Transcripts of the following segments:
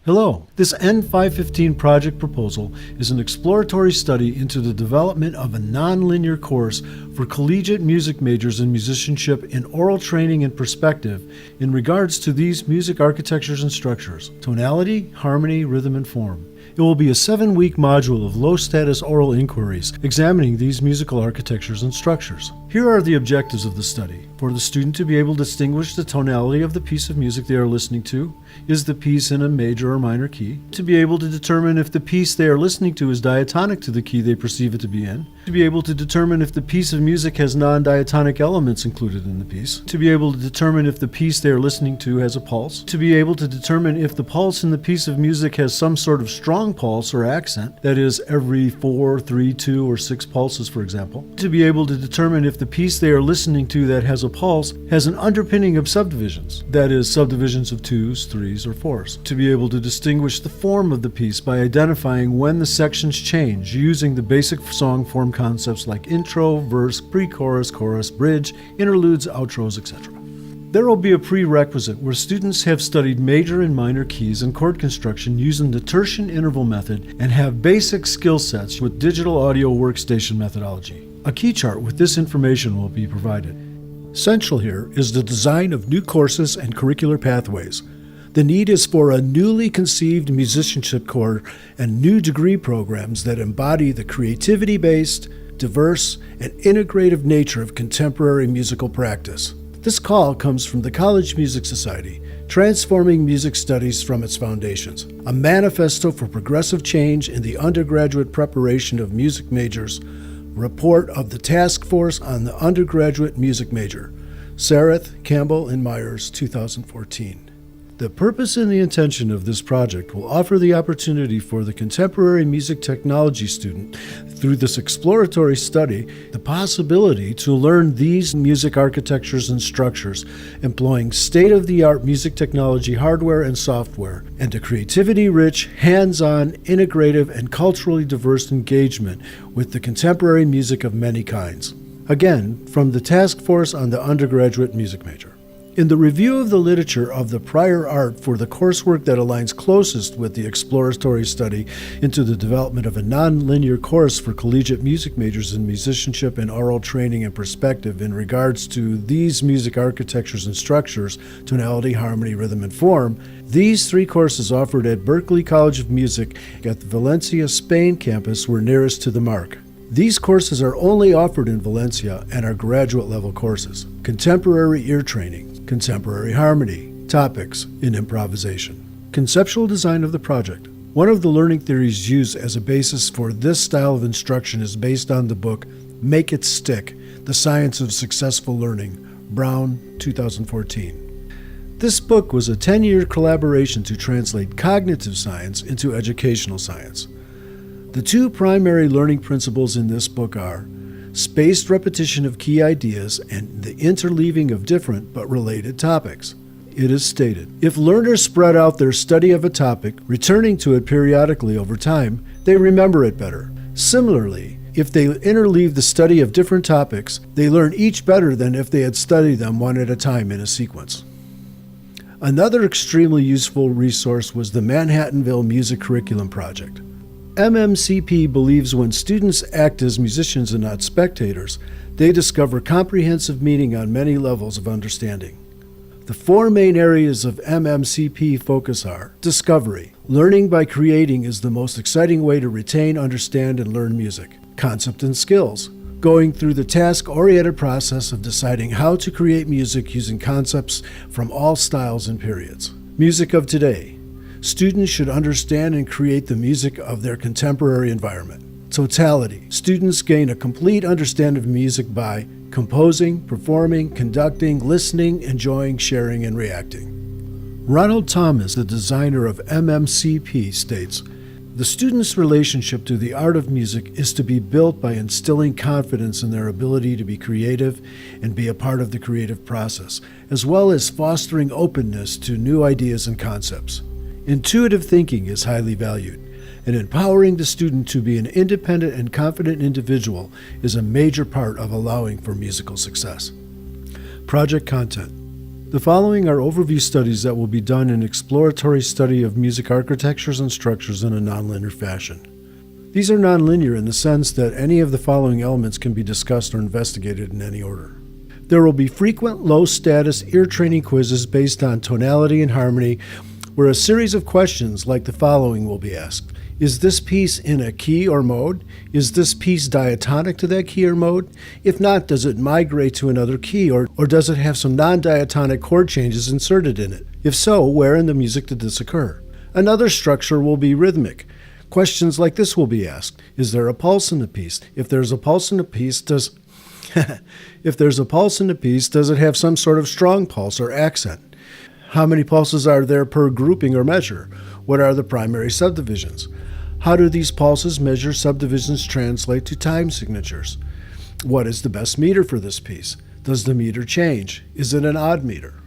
Hello, this N515 project proposal is an exploratory study into the development of a nonlinear course for collegiate music majors in musicianship in oral training and perspective in regards to these music architectures and structures: tonality, harmony, rhythm, and form. It will be a 7-week module of low-status oral inquiries examining these musical architectures and structures. Here are the objectives of the study. For the student to be able to distinguish the tonality of the piece of music they are listening to. Is the piece in a major or minor key? To be able to determine if the piece they are listening to is diatonic to the key they perceive it to be in. To be able to determine if the piece of music has non-diatonic elements included in the piece. To be able to determine if the piece they are listening to has a pulse. To be able to determine if the pulse in the piece of music has some sort of strong pulse or accent, that is, every 4, 3, 2, or 6 pulses, for example. To be able to determine if the piece they are listening to that has a pulse has an underpinning of subdivisions, that is, subdivisions of 2s, 3s, or 4s. To be able to distinguish the form of the piece by identifying when the sections change using the basic song form concepts like intro, verse, pre-chorus, chorus, bridge, interludes, outros, etc. There will be a prerequisite where students have studied major and minor keys and chord construction using the tertian interval method and have basic skill sets with digital audio workstation methodology. A key chart with this information will be provided. Central here is the design of new courses and curricular pathways. The need is for a newly conceived musicianship core and new degree programs that embody the creativity-based, diverse, and integrative nature of contemporary musical practice. This call comes from the College Music Society, transforming music studies from its foundations, a manifesto for progressive change in the undergraduate preparation of music majors, report of the Task Force on the Undergraduate Music Major, Sareth, Campbell, and Myers, 2014. The purpose and the intention of this project will offer the opportunity for the contemporary music technology student, through this exploratory study, the possibility to learn these music architectures and structures, employing state-of-the-art music technology hardware and software, and a creativity-rich, hands-on, integrative, and culturally diverse engagement with the contemporary music of many kinds. Again, from the Task Force on the Undergraduate Music Major. In the review of the literature of the prior art for the coursework that aligns closest with the exploratory study into the development of a nonlinear course for collegiate music majors in musicianship and oral training and perspective in regards to these music architectures and structures, tonality, harmony, rhythm, and form, these 3 courses offered at Berklee College of Music at the Valencia, Spain campus were nearest to the mark. These courses are only offered in Valencia and are graduate-level courses: contemporary ear training, contemporary harmony, topics in improvisation. Conceptual design of the project. One of the learning theories used as a basis for this style of instruction is based on the book Make It Stick: The Science of Successful Learning, Brown, 2014. This book was a 10-year collaboration to translate cognitive science into educational science. The 2 primary learning principles in this book are spaced repetition of key ideas and the interleaving of different but related topics. It is stated, if learners spread out their study of a topic, returning to it periodically over time, they remember it better. Similarly, if they interleave the study of different topics, they learn each better than if they had studied them one at a time in a sequence. Another extremely useful resource was the Manhattanville Music Curriculum Project. MMCP believes when students act as musicians and not spectators, they discover comprehensive meaning on many levels of understanding. The 4 main areas of MMCP focus are discovery. Learning by creating is the most exciting way to retain, understand, and learn music. Concept and skills. Going through the task-oriented process of deciding how to create music using concepts from all styles and periods. Music of today. Students should understand and create the music of their contemporary environment. Totality. Students gain a complete understanding of music by composing, performing, conducting, listening, enjoying, sharing, and reacting. Ronald Thomas, the designer of MMCP, states, the student's relationship to the art of music is to be built by instilling confidence in their ability to be creative and be a part of the creative process, as well as fostering openness to new ideas and concepts. Intuitive thinking is highly valued, and empowering the student to be an independent and confident individual is a major part of allowing for musical success. Project content. The following are overview studies that will be done in exploratory study of music architectures and structures in a nonlinear fashion. These are nonlinear in the sense that any of the following elements can be discussed or investigated in any order. There will be frequent low-status ear training quizzes based on tonality and harmony, where a series of questions like the following will be asked. Is this piece in a key or mode? Is this piece diatonic to that key or mode? If not, does it migrate to another key, or does it have some non-diatonic chord changes inserted in it? If so, where in the music did this occur? Another structure will be rhythmic. Questions like this will be asked. Is there a pulse in the piece? If there's a pulse in the piece, does it have some sort of strong pulse or accent? How many pulses are there per grouping or measure? What are the primary subdivisions? How do these pulses, measure, subdivisions translate to time signatures? What is the best meter for this piece? Does the meter change? Is it an odd meter?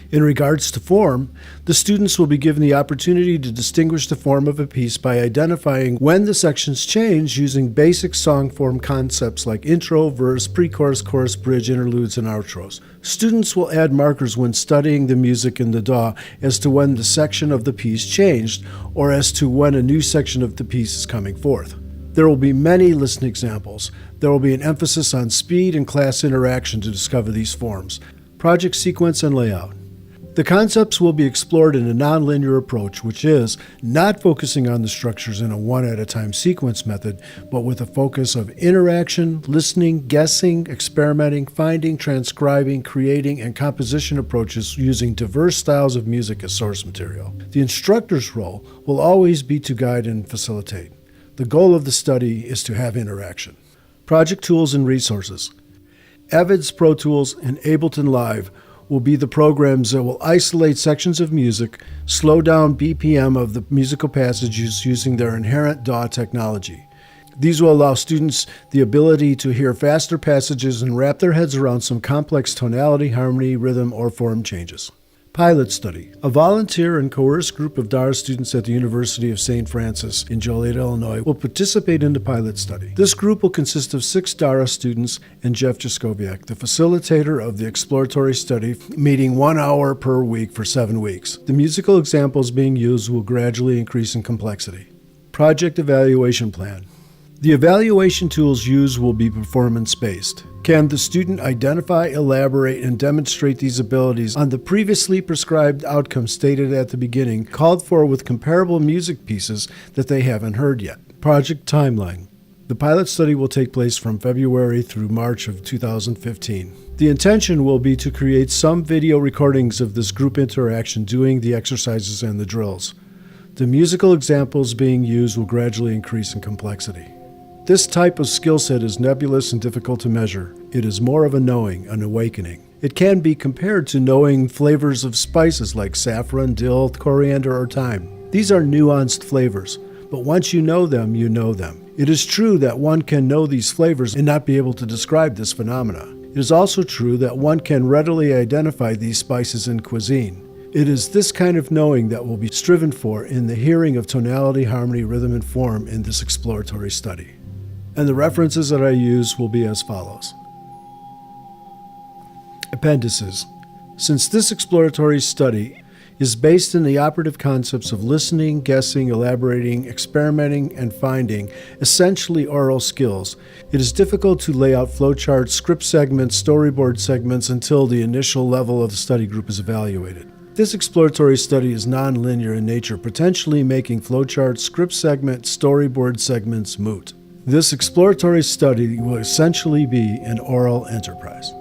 In regards to form, the students will be given the opportunity to distinguish the form of a piece by identifying when the sections change using basic song form concepts like intro, verse, pre-chorus, chorus, bridge, interludes, and outros. Students will add markers when studying the music in the DAW as to when the section of the piece changed or as to when a new section of the piece is coming forth. There will be many listen examples. There will be an emphasis on speed and class interaction to discover these forms. Project sequence and layout. The concepts will be explored in a nonlinear approach, which is not focusing on the structures in a one-at-a-time sequence method, but with a focus of interaction, listening, guessing, experimenting, finding, transcribing, creating, and composition approaches using diverse styles of music as source material. The instructor's role will always be to guide and facilitate. The goal of the study is to have interaction. Project tools and resources. Avid's Pro Tools and Ableton Live will be the programs that will isolate sections of music, slow down BPM of the musical passages using their inherent DAW technology. These will allow students the ability to hear faster passages and wrap their heads around some complex tonality, harmony, rhythm, or form changes. Pilot study. A volunteer and coerced group of DARA students at the University of St. Francis in Joliet, Illinois will participate in the pilot study. This group will consist of 6 DARA students and Jeff Jaskowiak, the facilitator of the exploratory study, meeting 1 hour per week for 7 weeks. The musical examples being used will gradually increase in complexity. Project evaluation plan. The evaluation tools used will be performance-based. Can the student identify, elaborate, and demonstrate these abilities on the previously prescribed outcomes stated at the beginning, called for with comparable music pieces that they haven't heard yet? Project timeline. The pilot study will take place from February through March of 2015. The intention will be to create some video recordings of this group interaction doing the exercises and the drills. The musical examples being used will gradually increase in complexity. This type of skill set is nebulous and difficult to measure. It is more of a knowing, an awakening. It can be compared to knowing flavors of spices like saffron, dill, coriander, or thyme. These are nuanced flavors, but once you know them, you know them. It is true that one can know these flavors and not be able to describe this phenomena. It is also true that one can readily identify these spices in cuisine. It is this kind of knowing that will be striven for in the hearing of tonality, harmony, rhythm, and form in this exploratory study. And the references that I use will be as follows. Appendices. Since this exploratory study is based in the operative concepts of listening, guessing, elaborating, experimenting, and finding, essentially oral skills, it is difficult to lay out flowcharts, script segments, storyboard segments until the initial level of the study group is evaluated. This exploratory study is non-linear in nature, potentially making flowcharts, script segments, storyboard segments moot. This exploratory study will essentially be an oral enterprise.